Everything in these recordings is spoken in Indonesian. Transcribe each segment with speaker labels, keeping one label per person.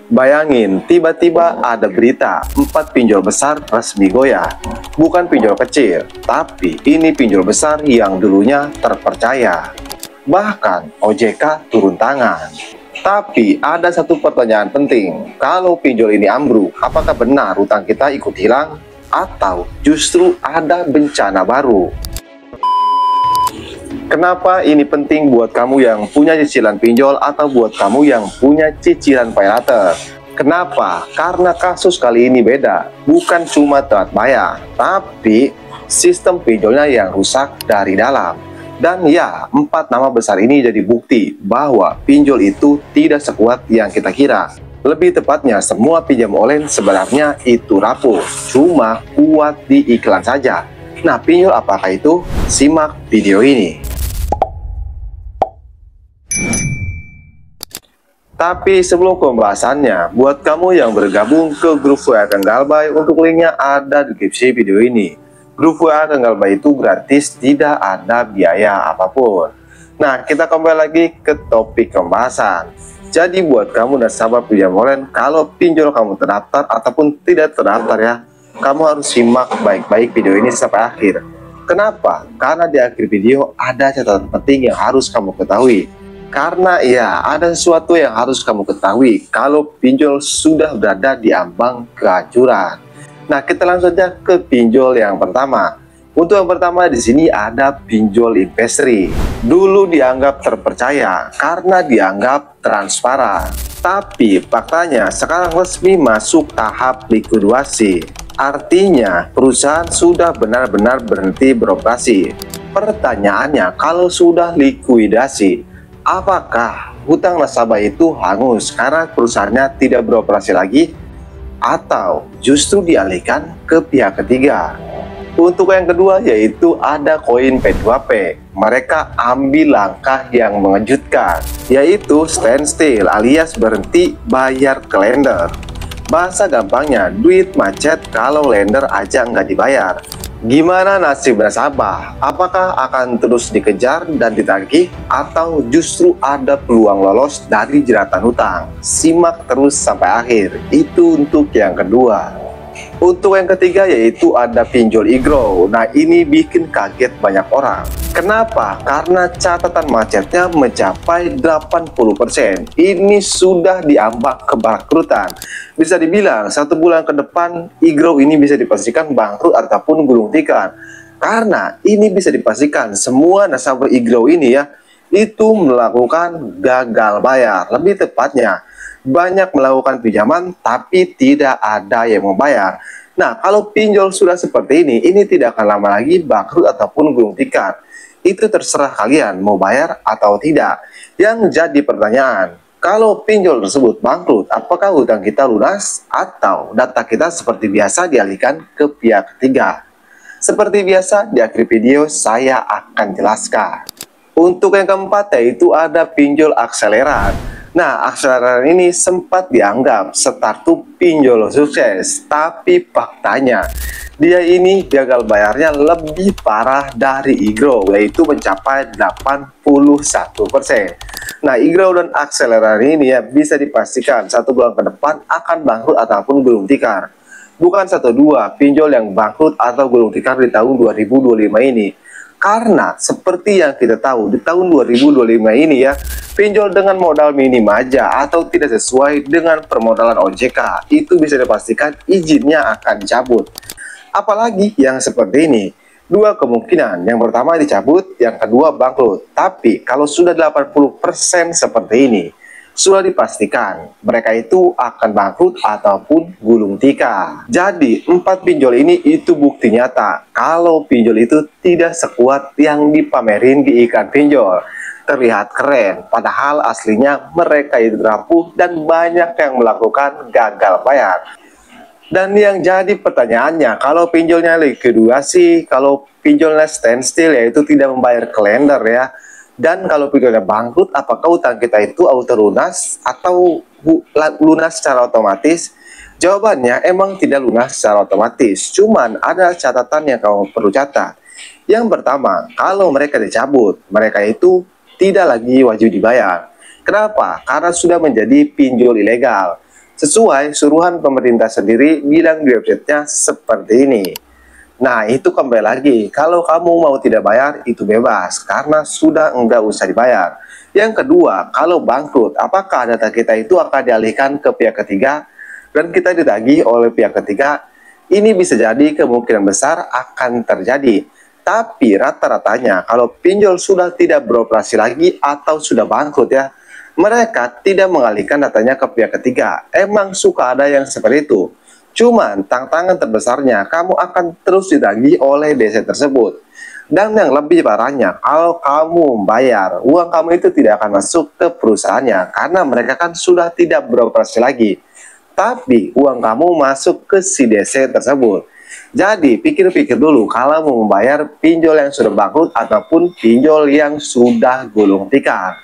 Speaker 1: Bayangin, tiba-tiba ada berita 4 pinjol besar resmi goyah. Bukan pinjol kecil, tapi ini pinjol besar yang dulunya terpercaya. Bahkan OJK turun tangan. Tapi ada satu pertanyaan penting, kalau pinjol ini ambruk, apakah benar utang kita ikut hilang? Atau justru ada bencana baru? Kenapa ini penting buat kamu yang punya cicilan pinjol atau buat kamu yang punya cicilan pay later? Kenapa? Karena kasus kali ini beda, bukan cuma telat bayar, tapi sistem pinjolnya yang rusak dari dalam. Dan ya, 4 nama besar ini jadi bukti bahwa pinjol itu tidak sekuat yang kita kira. Lebih tepatnya, semua pinjam online sebenarnya itu rapuh, cuma kuat di iklan saja. Nah, pinjol apakah itu? Simak video ini. Tapi sebelum pembahasannya, buat kamu yang bergabung ke grup WA Kang Galbay, untuk linknya ada di deskripsi video ini. Grup WA Kang Galbay itu gratis, tidak ada biaya apapun. Nah, kita kembali lagi ke topik pembahasan. Jadi buat kamu nasabah pinjam online, kalau pinjol kamu terdaftar ataupun tidak terdaftar ya, kamu harus simak baik-baik video ini sampai akhir. Kenapa? Karena di akhir video ada catatan penting yang harus kamu ketahui. Karena ya, ada sesuatu yang harus kamu ketahui kalau pinjol sudah berada di ambang kehancuran. Nah, kita langsung saja ke pinjol yang pertama. Untuk yang pertama di sini ada pinjol Investri. Dulu dianggap terpercaya karena dianggap transparan. Tapi faktanya sekarang resmi masuk tahap likuidasi. Artinya perusahaan sudah benar-benar berhenti beroperasi. Pertanyaannya, kalau sudah likuidasi, apakah hutang nasabah itu hangus karena perusahaannya tidak beroperasi lagi, atau justru dialihkan ke pihak ketiga? Untuk yang kedua yaitu ada koin P2P. Mereka ambil langkah yang mengejutkan, yaitu standstill alias berhenti bayar ke lender. Bahasa gampangnya, duit macet kalau lender aja nggak dibayar. Gimana nasib nasabah? Apakah akan terus dikejar dan ditagih atau justru ada peluang lolos dari jeratan hutang? Simak terus sampai akhir. Itu untuk yang kedua. Untuk yang ketiga yaitu ada pinjol iGrow. Nah, ini bikin kaget banyak orang. Kenapa? Karena catatan macetnya mencapai 80%. Ini sudah diambang kebangkrutan. Bisa dibilang 1 bulan ke depan iGrow ini bisa dipastikan bangkrut ataupun gulung tikar. Karena ini bisa dipastikan semua nasabah iGrow ini ya itu melakukan gagal bayar. Lebih tepatnya, banyak melakukan pinjaman tapi tidak ada yang membayar. Nah, kalau pinjol sudah seperti ini tidak akan lama lagi bangkrut ataupun gulung tikar. Itu terserah kalian mau bayar atau tidak. Yang jadi pertanyaan, kalau pinjol tersebut bangkrut, apakah hutang kita lunas atau data kita seperti biasa dialihkan ke pihak ketiga? Seperti biasa, di akhir video saya akan jelaskan. Untuk yang keempat yaitu ada pinjol akseleran. Nah, akseleran ini sempat dianggap startup pinjol sukses, tapi faktanya dia ini gagal bayarnya lebih parah dari iGrow, yaitu mencapai 81%. Nah, iGrow dan akseleran ini ya bisa dipastikan 1 bulan ke depan akan bangkrut ataupun gulung tikar. Bukan 1-2 pinjol yang bangkrut atau gulung tikar di tahun 2025 ini. Karena seperti yang kita tahu di tahun 2025 ini ya, pinjol dengan modal minim aja atau tidak sesuai dengan permodalan OJK itu bisa dipastikan izinnya akan dicabut. Apalagi yang seperti ini, 2 kemungkinan, yang pertama dicabut, yang kedua bangkrut. Tapi kalau sudah 80% seperti ini, sudah dipastikan mereka itu akan bangkrut ataupun gulung tikar. Jadi 4 pinjol ini itu bukti nyata kalau pinjol itu tidak sekuat yang dipamerin di iklan pinjol. Terlihat keren, padahal aslinya mereka itu rapuh dan banyak yang melakukan gagal bayar. Dan yang jadi pertanyaannya, kalau pinjolnya likuidasi, kalau pinjolnya standstill yaitu tidak membayar ke lender ya, dan kalau pinjolnya bangkrut, apakah utang kita itu auto lunas atau lunas secara otomatis? Jawabannya emang tidak lunas secara otomatis, cuman ada catatan yang kamu perlu catat. Yang pertama, kalau mereka dicabut, mereka itu tidak lagi wajib dibayar. Kenapa? Karena sudah menjadi pinjol ilegal. sesuai suruhan pemerintah sendiri bilang di websitenya seperti ini. Nah, itu kembali lagi, kalau kamu mau tidak bayar itu bebas karena sudah enggak usah dibayar. Yang kedua, kalau bangkrut, apakah data kita itu akan dialihkan ke pihak ketiga dan kita ditagih oleh pihak ketiga? Ini bisa jadi kemungkinan besar akan terjadi. Tapi rata-ratanya kalau pinjol sudah tidak beroperasi lagi atau sudah bangkrut ya, mereka tidak mengalihkan datanya ke pihak ketiga. Emang suka ada yang seperti itu. Cuman tantangan terbesarnya kamu akan terus ditagih oleh DC tersebut. Dan yang lebih parahnya, kalau kamu membayar, uang kamu itu tidak akan masuk ke perusahaannya karena mereka kan sudah tidak beroperasi lagi. Tapi uang kamu masuk ke si DC tersebut. Jadi pikir-pikir dulu kalau mau membayar pinjol yang sudah bangkrut ataupun pinjol yang sudah gulung tikar.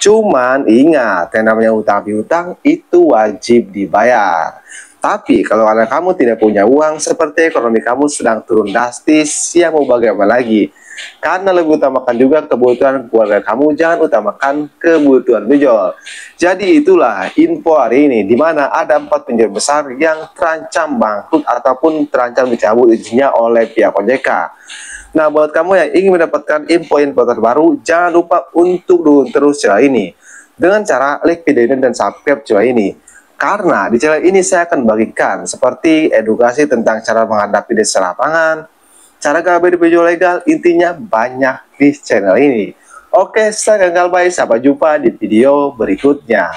Speaker 1: Cuman ingat, yang namanya utang piutang itu wajib dibayar. Tapi kalau kamu tidak punya uang, seperti ekonomi kamu sedang turun drastis, ya mau bagaimana lagi? Karena lebih utamakan juga kebutuhan keluarga kamu, jangan utamakan kebutuhan pinjol. Jadi itulah info hari ini, di mana ada 4 pinjol besar yang terancam bangkrut ataupun terancam dicabut izinnya oleh pihak OJK. Nah, buat kamu yang ingin mendapatkan info-info terbaru, jangan lupa untuk dukung terus channel ini dengan cara like video ini dan subscribe channel ini. Karena di channel ini saya akan bagikan seperti edukasi tentang cara menghadapi desa lapangan, cara KB di pinjol legal, intinya banyak di channel ini. Oke, saya Kang Galbay, sampai jumpa di video berikutnya.